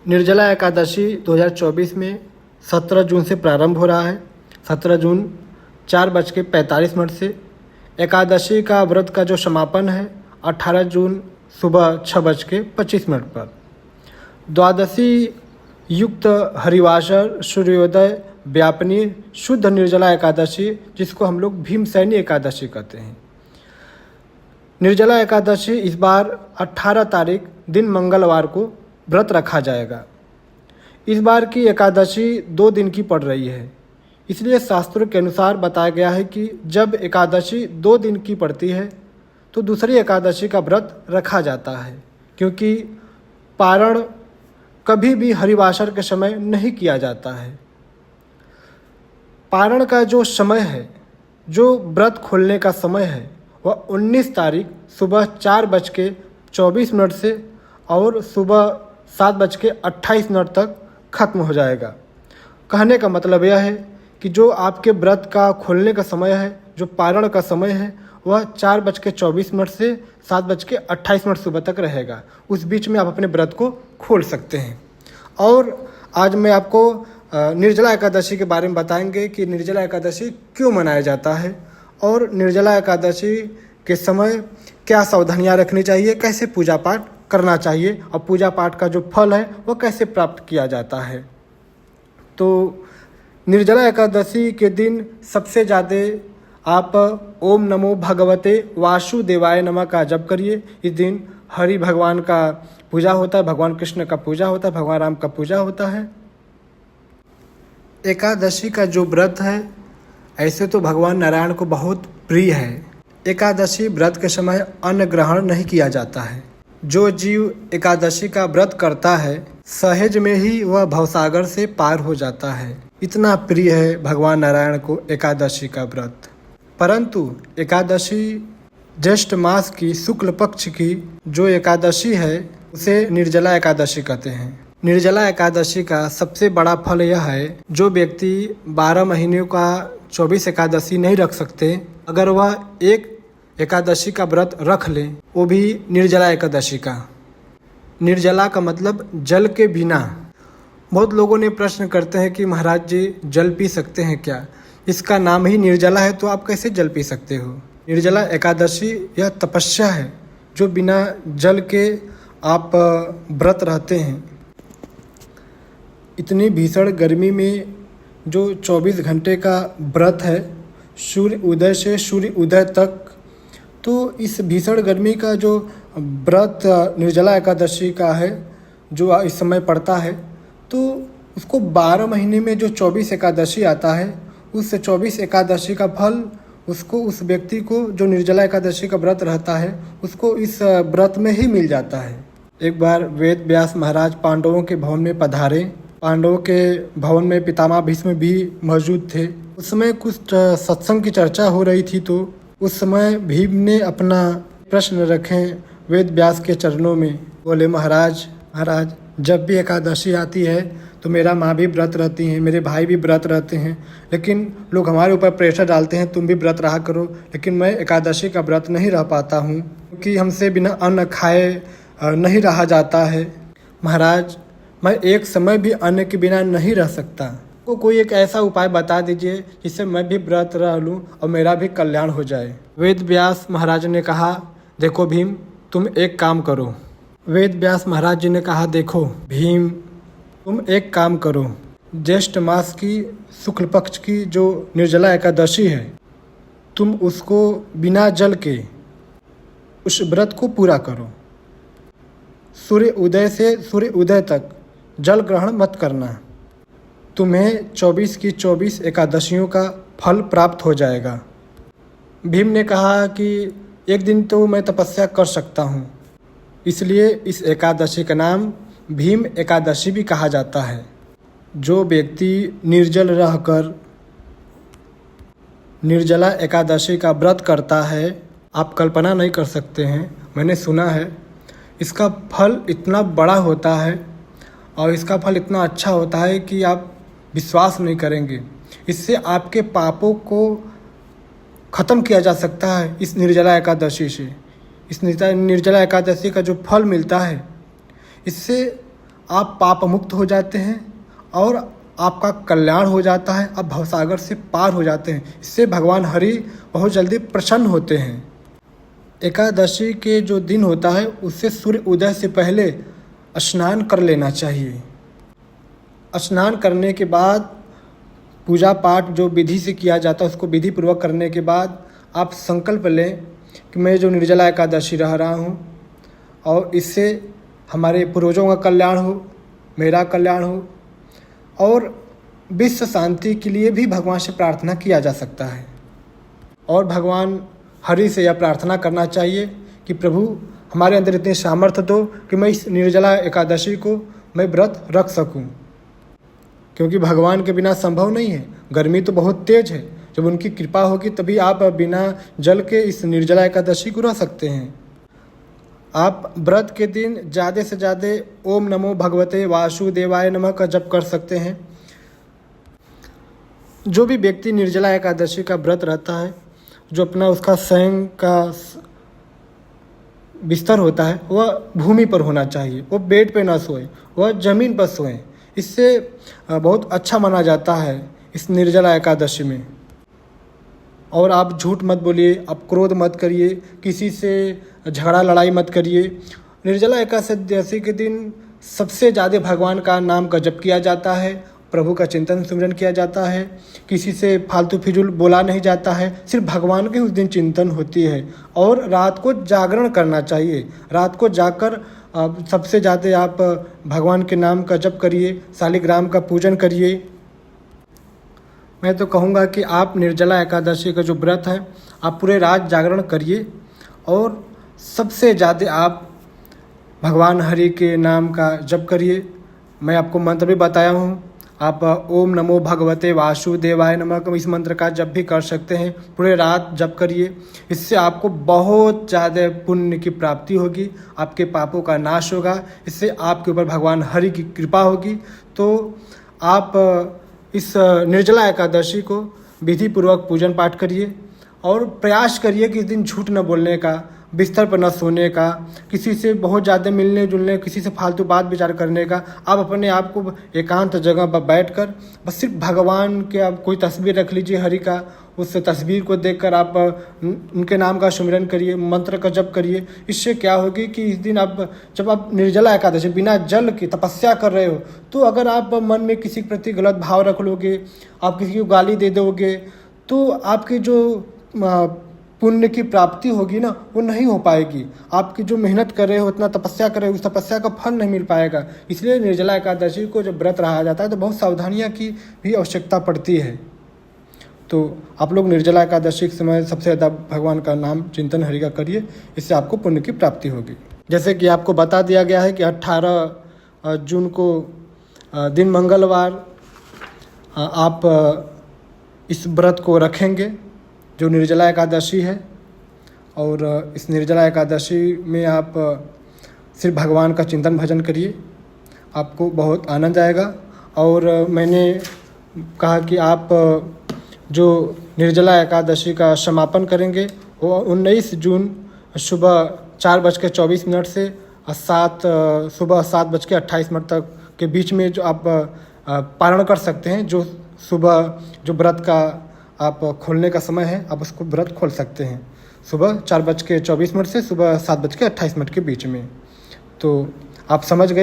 निर्जला एकादशी 2024 में 17 जून से प्रारंभ हो रहा है। 17 जून 4:45 से। एकादशी का व्रत का जो समापन है 18 जून सुबह 6:25 पर। द्वादशी युक्त हरिवासर सूर्योदय व्यापनी शुद्ध निर्जला एकादशी, जिसको हम लोग भीमसैनी एकादशी कहते हैं। निर्जला एकादशी इस बार 18 तारीख दिन मंगलवार को व्रत रखा जाएगा। इस बार की एकादशी 2 दिन की पड़ रही है, इसलिए शास्त्रों के अनुसार बताया गया है कि जब एकादशी 2 दिन की पड़ती है तो दूसरी एकादशी का व्रत रखा जाता है, क्योंकि पारण कभी भी हरिवासर के समय नहीं किया जाता है। पारण का जो समय है, जो व्रत खोलने का समय है, वह 19 तारीख सुबह 4:24 से और सुबह 7:28 तक खत्म हो जाएगा। कहने का मतलब यह है कि जो आपके व्रत का खोलने का समय है, जो पारण का समय है, वह 4:24 से 7:28 सुबह तक रहेगा। उस बीच में आप अपने व्रत को खोल सकते हैं। और आज मैं आपको निर्जला एकादशी के बारे में बताएंगे कि निर्जला एकादशी क्यों मनाया जाता है और निर्जला एकादशी के समय क्या सावधानियां रखनी चाहिए, कैसे पूजा पाठ करना चाहिए और पूजा पाठ का जो फल है वह कैसे प्राप्त किया जाता है। तो निर्जला एकादशी के दिन सबसे ज़्यादा आप ओम नमो भगवते वासुदेवाय नमः का जप करिए। इस दिन हरि भगवान का पूजा होता है, भगवान कृष्ण का पूजा होता है, भगवान राम का पूजा होता है। एकादशी का जो व्रत है, ऐसे तो भगवान नारायण को बहुत प्रिय है। एकादशी व्रत के समय अन्न ग्रहण नहीं किया जाता है। जो जीव एकादशी का व्रत करता है, सहज में ही वह भवसागर से पार हो जाता है। इतना प्रिय है भगवान नारायण को एकादशी का व्रत। परंतु एकादशी ज्येष्ठ मास की शुक्ल पक्ष की जो एकादशी है उसे निर्जला एकादशी कहते हैं। निर्जला एकादशी का सबसे बड़ा फल यह है, जो व्यक्ति 12 महीनों का 24 एकादशी नहीं रख सकते, अगर वह एक एकादशी का व्रत रख ले, वो भी निर्जला एकादशी का। निर्जला का मतलब जल के बिना। बहुत लोगों ने प्रश्न करते हैं कि महाराज जी जल पी सकते हैं क्या? इसका नाम ही निर्जला है तो आप कैसे जल पी सकते हो? निर्जला एकादशी यह तपस्या है, जो बिना जल के आप व्रत रहते हैं। इतनी भीषण गर्मी में जो 24 घंटे का व्रत है, सूर्य उदय से सूर्य उदय तक, तो इस भीषण गर्मी का जो व्रत निर्जला एकादशी का है, जो इस समय पड़ता है, तो उसको 12 महीने में जो 24 एकादशी आता है, उस 24 एकादशी का फल उसको, उस व्यक्ति को जो निर्जला एकादशी का व्रत रहता है, उसको इस व्रत में ही मिल जाता है। एक बार वेद व्यास महाराज पांडवों के भवन में पधारे। पांडवों के भवन में पितामह भीष्म भी मौजूद थे। उस समय कुछ सत्संग की चर्चा हो रही थी, तो उस समय भीम ने अपना प्रश्न रखे वेद व्यास के चरणों में। बोले, महाराज जब भी एकादशी आती है तो मेरा माँ भी व्रत रहती हैं, मेरे भाई भी व्रत रहते हैं, लेकिन लोग हमारे ऊपर प्रेशर डालते हैं तुम भी व्रत रहा करो, लेकिन मैं एकादशी का व्रत नहीं रह पाता हूँ, क्योंकि हमसे बिना अन्न खाए नहीं रहा जाता है। महाराज, मैं एक समय भी अन्न के बिना नहीं रह सकता, तो कोई एक ऐसा उपाय बता दीजिए जिससे मैं भी व्रत रह लूँ और मेरा भी कल्याण हो जाए। वेद व्यास महाराज ने कहा, देखो भीम, तुम एक काम करो। वेद व्यास महाराज जी ने कहा, देखो भीम, तुम एक काम करो, ज्येष्ठ मास की शुक्ल पक्ष की जो निर्जला एकादशी है, तुम उसको बिना जल के उस व्रत को पूरा करो। सूर्य उदय से सूर्य उदय तक जल ग्रहण मत करना। तुम्हें 24 की 24 एकादशियों का फल प्राप्त हो जाएगा। भीम ने कहा कि एक दिन तो मैं तपस्या कर सकता हूँ, इसलिए इस एकादशी का नाम भीम एकादशी भी कहा जाता है। जो व्यक्ति निर्जल रहकर निर्जला एकादशी का व्रत करता है, आप कल्पना नहीं कर सकते हैं, मैंने सुना है, इसका फल इतना बड़ा होता है और इसका फल इतना अच्छा होता है कि आप विश्वास नहीं करेंगे। इससे आपके पापों को ख़त्म किया जा सकता है इस निर्जला एकादशी से। इस निर्जला एकादशी का जो फल मिलता है, इससे आप पाप मुक्त हो जाते हैं और आपका कल्याण हो जाता है। आप भवसागर से पार हो जाते हैं। इससे भगवान हरि बहुत जल्दी प्रसन्न होते हैं। एकादशी के जो दिन होता है उससे सूर्य उदय से पहले स्नान कर लेना चाहिए। स्नान करने के बाद पूजा पाठ जो विधि से किया जाता है उसको विधि पूर्वक करने के बाद आप संकल्प लें कि मैं जो निर्जला एकादशी रह रहा हूँ और इससे हमारे पूर्वजों का कल्याण हो, मेरा कल्याण हो और विश्व शांति के लिए भी भगवान से प्रार्थना किया जा सकता है। और भगवान हरि से यह प्रार्थना करना चाहिए कि प्रभु हमारे अंदर इतने सामर्थ्य दो कि मैं इस निर्जला एकादशी को मैं व्रत रख सकूं, क्योंकि भगवान के बिना संभव नहीं है। गर्मी तो बहुत तेज है, जब उनकी कृपा होगी तभी आप बिना जल के इस निर्जला एकादशी को रह सकते हैं। आप व्रत के दिन ज़्यादा से ज़्यादा ओम नमो भगवते वासुदेवाय नमः का जप कर सकते हैं। जो भी व्यक्ति निर्जला एकादशी का व्रत रहता है, जो अपना उसका स्वयं का बिस्तर होता है वह भूमि पर होना चाहिए, वो बेड पे ना सोए, वह ज़मीन पर सोएं। इससे बहुत अच्छा माना जाता है इस निर्जला एकादशी में। और आप झूठ मत बोलिए, आप क्रोध मत करिए, किसी से झगड़ा लड़ाई मत करिए। निर्जला एकादशी के दिन सबसे ज़्यादा भगवान का नाम का जप किया जाता है, प्रभु का चिंतन सिमरन किया जाता है, किसी से फालतू फिजूल बोला नहीं जाता है, सिर्फ भगवान के उस दिन चिंतन होती है। और रात को जागरण करना चाहिए। रात को जाकर सबसे ज़्यादा आप भगवान के नाम का जप करिए, शालिग्राम का पूजन करिए। मैं तो कहूँगा कि आप निर्जला एकादशी का जो व्रत है आप पूरे रात जागरण करिए और सबसे ज़्यादा आप भगवान हरि के नाम का जप करिए। मैं आपको मंत्र भी बताया हूँ, आप ओम नमो भगवते वासुदेवाय नमः इस मंत्र का जप भी कर सकते हैं। पूरे रात जप करिए, इससे आपको बहुत ज़्यादा पुण्य की प्राप्ति होगी, आपके पापों का नाश होगा, इससे आपके ऊपर भगवान हरि की कृपा होगी। तो आप इस निर्जला एकादशी को विधि पूर्वक पूजन पाठ करिए और प्रयास करिए कि इस दिन झूठ न बोलने का, बिस्तर पर न सोने का, किसी से बहुत ज़्यादा मिलने जुलने, किसी से फालतू बात विचार करने का। आप अपने आप को एकांत जगह पर बैठकर बस सिर्फ भगवान के आप कोई तस्वीर रख लीजिए हरि का, उस तस्वीर को देखकर आप उनके नाम का सुमिरन करिए, मंत्र का जप करिए। इससे क्या होगी कि इस दिन आप जब आप निर्जला एकादशी बिना जल की तपस्या कर रहे हो, तो अगर आप मन में किसी के प्रति गलत भाव रख लोगे, आप किसी को गाली दे दोगे, तो आपकी जो पुण्य की प्राप्ति होगी ना वो नहीं हो पाएगी। आपकी जो मेहनत कर रहे हो, इतना तपस्या कर रहे हो, उस तपस्या का फल नहीं मिल पाएगा। इसलिए निर्जला एकादशी को जब व्रत रहा जाता है तो बहुत सावधानियां की भी आवश्यकता पड़ती है। तो आप लोग निर्जला एकादशी के समय सबसे ज़्यादा भगवान का नाम चिंतन हरि का करिए, इससे आपको पुण्य की प्राप्ति होगी। जैसे कि आपको बता दिया गया है कि 18 जून को दिन मंगलवार आप इस व्रत को रखेंगे जो निर्जला एकादशी है। और इस निर्जला एकादशी में आप सिर्फ भगवान का चिंतन भजन करिए, आपको बहुत आनंद आएगा। और मैंने कहा कि आप जो निर्जला एकादशी का समापन करेंगे वो 19 जून सुबह 4:24 से सुबह 7:28 तक के बीच में जो आप पारण कर सकते हैं। जो सुबह जो व्रत का आप खोलने का समय है, आप उसको व्रत खोल सकते हैं सुबह 4:24 से सुबह 7:28 के बीच में। तो आप समझ गए।